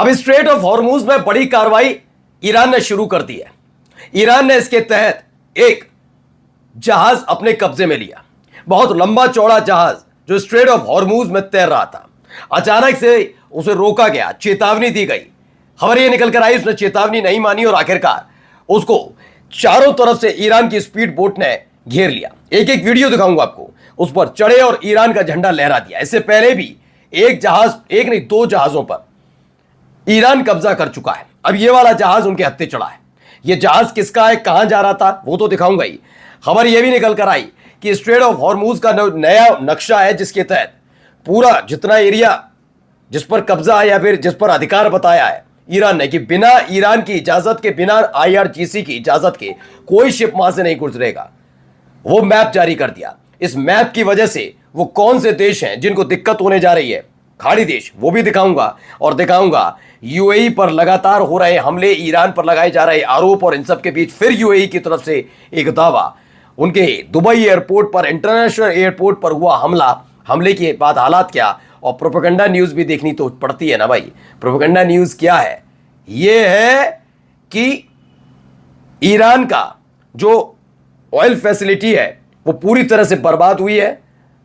अब straight of Hormuz में बड़ी कार्रवाई ईरान ने शुरू कर दी है। ईरान ने इसके तहत एक जहाज अपने कब्जे में लिया, बहुत लंबा चौड़ा जहाज जो स्ट्रेट ऑफ हॉर्मुज में तैर रहा था। अचानक से उसे रोका गया, चेतावनी दी गई। खबर यह निकल कर आई उसने चेतावनी नहीं मानी और आखिरकार उसको चारों तरफ से ईरान की स्पीड बोट ने घेर लिया। एक एक वीडियो दिखाऊंगा आपको, उस पर चढ़े और ईरान का झंडा लहरा दिया। इससे पहले भी एक जहाज, एक नहीं दो जहाजों पर ईरान कब्जा कर चुका है। अब यह वाला जहाज उनके हत्थे चढ़ा है। यह जहाज किसका है, कहां जा रहा था, वो तो दिखाऊंगा ही। खबर यह भी निकल कर आई कि स्ट्रेट ऑफ हॉर्मुज का नया नक्शा है, जिसके तहत पूरा जितना एरिया जिस पर कब्जा है या फिर जिस पर अधिकार बताया है ईरान ने कि बिना ईरान की इजाजत के, बिना IRGC की इजाजत के कोई शिप वहां से नहीं गुजरेगा, वो मैप जारी कर दिया। इस मैप की वजह से वो कौन से देश हैं जिनको दिक्कत होने जा रही है, खाड़ी देश, वो भी दिखाऊंगा। और दिखाऊंगा UAE पर लगातार हो रहे हमले, ईरान पर लगाए जा रहे आरोप, और इन सब के बीच फिर UAE की तरफ से एक दावा, उनके दुबई एयरपोर्ट पर, इंटरनेशनल एयरपोर्ट पर हुआ हमला, हमले के बाद हालात क्या, और प्रोपेगेंडा न्यूज भी देखनी तो पड़ती है ना भाई। प्रोपेगेंडा न्यूज क्या है, यह है कि ईरान का जो ऑयल फैसिलिटी है वो पूरी तरह से बर्बाद हुई है,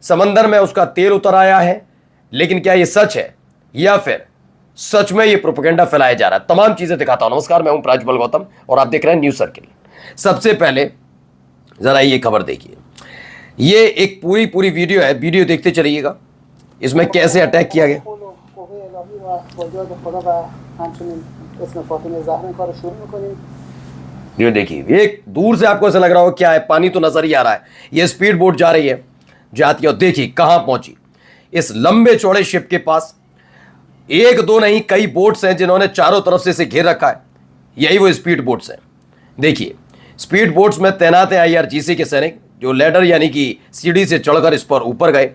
समंदर में उसका तेल उतर आया है। लेकिन क्या यह सच है या फिर सच में यह प्रोपेगेंडा फैलाया जा रहा है, तमाम चीजें दिखाता हूं। नमस्कार, मैं हूं प्राज्वल गौतम और आप देख रहे हैं न्यूज सर्किल। सबसे पहले जरा ये खबर देखिए, ये एक पूरी वीडियो है, वीडियो देखते चलिएगा। इसमें कैसे अटैक किया गया। ये देखिए, एक दूर से आपको ऐसा लग रहा हो क्या है, पानी तो नजर ही आ रहा है। ये स्पीड बोट जा रही है, जाती है, और देखिए कहां पहुंची। इस लंबे चौड़े शिप के पास एक दो नहीं कई बोट्स हैं जिन्होंने चारों तरफ से इसे घेर रखा है। यही वो स्पीड बोट्स हैं। देखिए, स्पीड बोट्स में तैनात है IRGC के सैनिक, जो लैडर यानी कि सीढ़ी से चढ़कर इस पर ऊपर गए,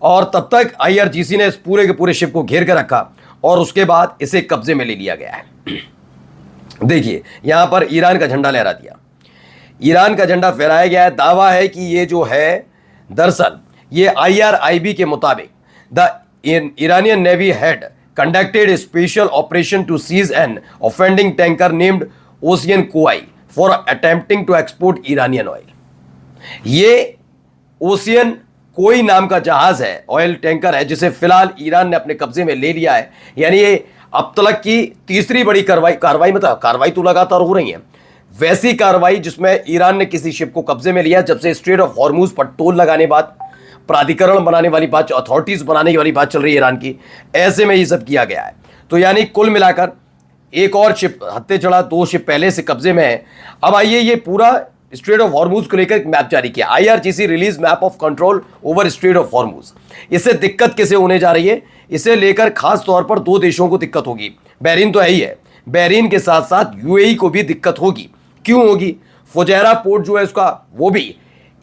और तब तक IRGC ने इस पूरे के पूरे शिप को घेर कर रखा और उसके बाद इसे कब्जे में ले लिया गया है। देखिए, यहां पर ईरान का झंडा लहरा दिया, ईरान का झंडा फहराया गया है। दावा है कि ये जो है, दरअसल ये IRIB के मुताबिक the Iranian Navy had conducted a special operation to seize an offending tanker named Ocean Koi for attempting to export Iranian oil। ये ओशियन कोई नाम का जहाज है, ऑयल टैंकर है, जिसे फिलहाल ईरान ने अपने कब्जे में ले लिया है। यानी ये अब तक की तीसरी बड़ी कार्रवाई मतलब कार्रवाई तो लगातार हो रही है, वैसी कार्रवाई जिसमें ईरान ने किसी शिप को कब्जे में लिया जब से स्ट्रेट ऑफ हॉर्मुज पर टोल लगाने बाद, प्राधिकरण बनाने वाली बात, अथॉरिटीज बनाने वाली बात चल रही है ईरान की, ऐसे में ये सब किया गया है। तो यानी कुल मिलाकर एक और शिप हत्थे चढ़ा, 2 शिप पहले से कब्जे में है। अब आइए, ये पूरा स्ट्रेट ऑफ हॉर्मुज को लेकर एक मैप जारी किया, IRGC release map of control over straight of Hormuz. इससे दिक्कत किसे होने जा रही है, इसे लेकर खास तौर पर 2 देशों को दिक्कत होगी। बहरीन तो है ही है, बहरीन के साथ साथ UAE को भी दिक्कत होगी। क्यों होगी, फुजैरा पोर्ट जो है उसका, वो भी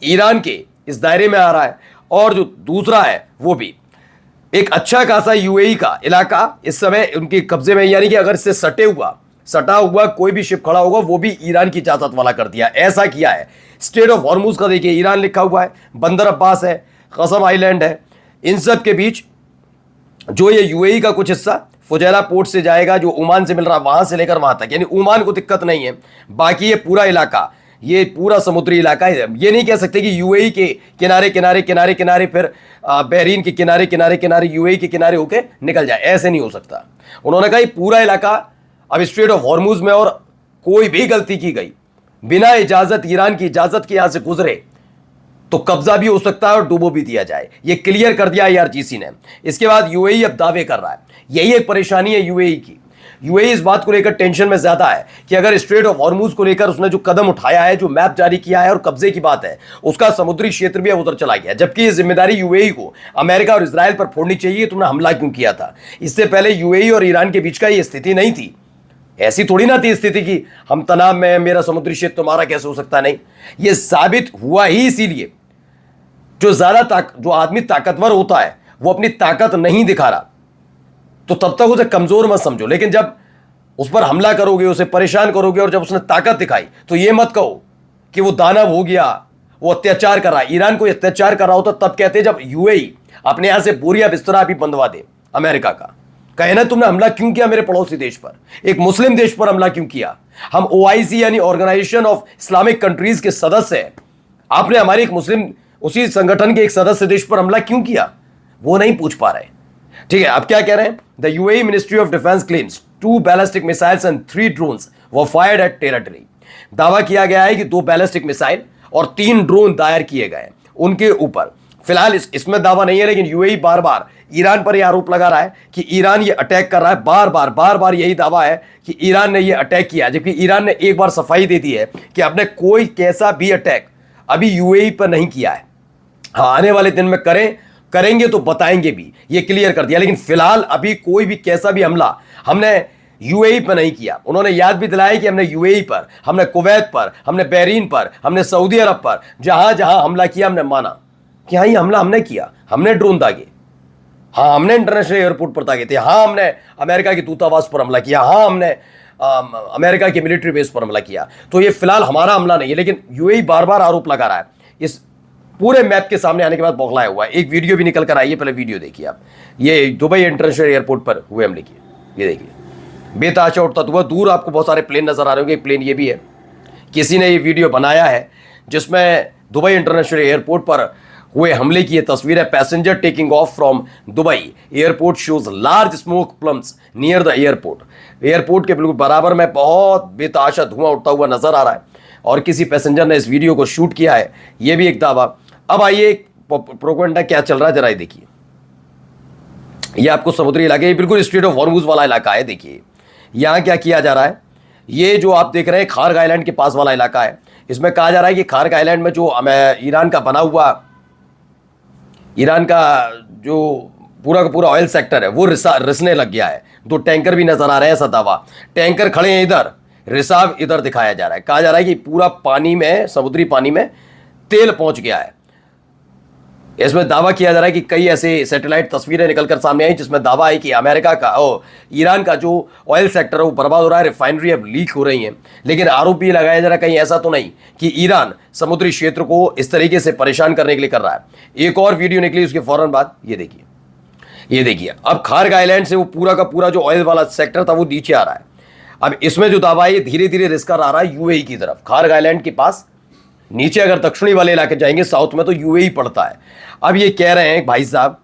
ईरान के इस दायरे में आ रहा है, और जो दूसरा है वो भी एक अच्छा खासा UAE का इलाका इस समय उनके कब्जे में। यानी कि अगर इससे सटा हुआ कोई भी शिप खड़ा होगा वो भी ईरान की इजाजत वाला कर दिया। ऐसा किया है। स्ट्रेट ऑफ हॉर्मुज का देखिए, ईरान लिखा हुआ है, बंदर अब्बास है, कसम आइलैंड है, इन सब के बीच जो ये UAE का कुछ हिस्सा फुजैरा पोर्ट से जाएगा, जो ओमान से मिल रहा है, वहां से लेकर वहां तक, यानी ओमान को दिक्कत नहीं है। बाकी ये पूरा इलाका, ये पूरा समुद्री इलाका है। ये नहीं कह सकते कि UAE के किनारे किनारे किनारे किनारे फिर बहरीन के किनारे किनारे किनारे UAE के किनारे होके निकल जाए, ऐसे नहीं हो सकता। उन्होंने कहा ये पूरा इलाका अब स्ट्रेट ऑफ हॉर्मुज में, और कोई भी गलती की गई बिना इजाजत, ईरान की इजाजत के यहां से गुजरे तो कब्जा भी हो सकता है और डुबो भी दिया जाए। ये क्लियर कर दिया IRGC ने। इसके बाद UAE अब दावे कर रहा है, यही एक परेशानी है UAE की। UAE इस बात को लेकर टेंशन में ज्यादा है कि अगर स्ट्रेट ऑफ हॉर्मुज को लेकर उसने जो कदम उठाया है, जो मैप जारी किया है और कब्जे की बात है, उसका समुद्री क्षेत्र भी अब उधर चला गया, जबकि ये जिम्मेदारी UAE को अमेरिका और इजराइल पर फोड़नी चाहिए। तुमने हमला क्यों किया था? इससे पहले UAE और ईरान के बीच का ये स्थिति नहीं थी, ऐसी थोड़ी ना थी स्थिति की हम तनाव में, मेरा समुद्री क्षेत्र तुम्हारा कैसे हो सकता। नहीं, ये साबित हुआ ही इसीलिए जो आदमी ताकतवर होता है वो अपनी ताकत नहीं दिखा रहा, तो तब तक उसे कमजोर मत समझो। लेकिन जब उस पर हमला करोगे, उसे परेशान करोगे, और जब उसने ताकत दिखाई तो ये मत कहो कि वो दानव हो गया, वो अत्याचार कर रहा है। ईरान को अत्याचार कर रहा होता तब कहते जब UAE अपने यहां से बोरिया बिस्तरा भी बंधवा दे अमेरिका का, कहे ना तुमने हमला क्यों किया मेरे पड़ोसी देश पर, एक मुस्लिम देश पर हमला क्यों किया? हम ओआईसी यानी ऑर्गेनाइजेशन ऑफ इस्लामिक कंट्रीज के सदस्य हैं, आपने हमारे एक मुस्लिम उसी संगठन के एक सदस्य देश पर हमला क्यों किया? वो नहीं पूछ पा रहे। ठीक है, अब क्या कह रहे हैं? The UAE ministry of defence claims 2 ballistic missiles and 3 drones were fired eight territory. दावा किया गया है कि 2 बैलिस्टिक मिसाइल और 3 ड्रोन दायर किए गए उनके ऊपर। फिलहाल इसमें दावा नहीं है, लेकिन यूएई बार बार ईरान पर यह आरोप लगा रहा है कि ईरान ये अटैक कर रहा है। बार बार यही दावा है कि ईरान ने ये अटैक किया, जबकि ईरान ने एक बार सफाई दे दी है कि आपने कोई कैसा भी अटैक अभी यूएई पर नहीं किया है। हाँ, आने वाले दिन में करेंगे तो बताएंगे भी, ये क्लियर कर दिया। लेकिन फिलहाल अभी कोई भी कैसा भी हमला हमने यूएई पर नहीं किया। उन्होंने याद भी दिलाया कि हमने यूएई पर, हमने कुवैत पर, हमने बहरीन पर, हमने सऊदी अरब पर, जहां जहां हमला किया हमने माना कि हाँ ये हमला हमने किया, हमने ड्रोन दागे, हाँ हमने इंटरनेशनल एयरपोर्ट पर दागे थे, हाँ हमने अमेरिका के दूतावास पर हमला किया, हाँ हमने अमेरिका के मिलिट्री बेस पर हमला किया। तो ये फिलहाल हमारा हमला नहीं है, लेकिन यूएई बार बार आरोप लगा रहा है। इस पूरे मैप के सामने आने के बाद बौखलाया हुआ है। एक वीडियो भी निकल कर आई है, पहले वीडियो देखिए आप। ये दुबई इंटरनेशनल एयरपोर्ट पर हुए हमले की, ये देखिए बेताशा उड़ता हुआ। दूर आपको बहुत सारे प्लेन नजर आ रहे होंगे, एक प्लेन ये भी है। किसी ने ये वीडियो बनाया है जिसमें दुबई इंटरनेशनल एयरपोर्ट पर हुए हमले की ये तस्वीर है। Passenger taking of from Dubai airport shows large smoke plums near the airport. Airport के बिल्कुल बराबर में बहुत बेताशा धुआं उठता हुआ नजर आ रहा है और किसी पैसेंजर ने इस वीडियो को शूट किया है, ये भी एक दावा। अब आइए प्रोपेगेंडा क्या चल रहा है जरा देखिए। ये आपको समुद्री इलाके, ये बिल्कुल स्ट्रेट ऑफ हॉर्मुज वाला इलाका है। देखिए यहाँ क्या किया जा रहा है, ये जो आप देख रहे हैं खार्ग आइलैंड के पास वाला इलाका है। इसमें कहा जा रहा है कि खार्ग आइलैंड में जो ईरान का बना हुआ, ईरान का जो पूरा का पूरा ऑयल सेक्टर है वो रिसने लग गया है। 2 टैंकर भी नजर आ रहे हैं, ऐसा दावा। टैंकर खड़े हैं इधर, रिसाव इधर दिखाया जा रहा है। कहा जा रहा है कि पूरा पानी में, समुद्री पानी में तेल पहुंच गया है। इसमें दावा किया जा रहा है कि कई ऐसे सैटेलाइट तस्वीरें निकलकर सामने आई जिसमें दावा है कि अमेरिका का ईरान का जो ऑयल सेक्टर है वो बर्बाद हो रहा है, रिफाइनरी अब लीक हो रही हैं। लेकिन आरोप भी लगाया जा रहा है कहीं ऐसा तो नहीं कि ईरान समुद्री क्षेत्र को इस तरीके से परेशान करने के लिए कर रहा है। एक और वीडियो निकली उसके फौरन बाद, ये देखिए अब खार्ग आइलैंड से वो पूरा का पूरा जो ऑयल वाला सेक्टर था वो नीचे आ रहा है। अब इसमें जो दावा है ये धीरे धीरे रिस्कर आ रहा है यूएई की तरफ। खार्ग आइलैंड के पास नीचे अगर दक्षिणी वाले इलाके जाएंगे साउथ में तो यूएई पड़ता है। अब ये कह रहे हैं भाई साहब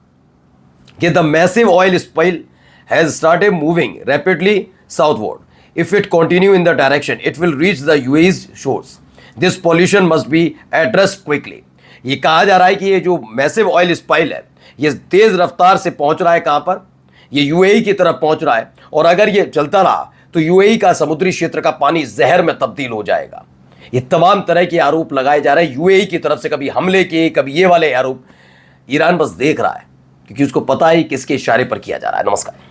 कि the massive oil spill has started moving rapidly southward. If it continue in the direction it will reach the UAE's shores. This pollution must be addressed quickly. ये कहा जा रहा है कि ये जो मैसिव ऑयल स्पाइल है ये तेज रफ्तार से पहुंच रहा है, कहां पर? ये यूएई की तरफ पहुंच रहा है। और अगर ये चलता रहा तो यूएई का समुद्री क्षेत्र का पानी जहर में तब्दील हो जाएगा। ये तमाम तरह के आरोप लगाए जा रहे हैं यूएई की तरफ से, कभी हमले के, कभी ये वाले आरोप। ईरान बस देख रहा है क्योंकि उसको पता है किसके इशारे पर किया जा रहा है। नमस्कार।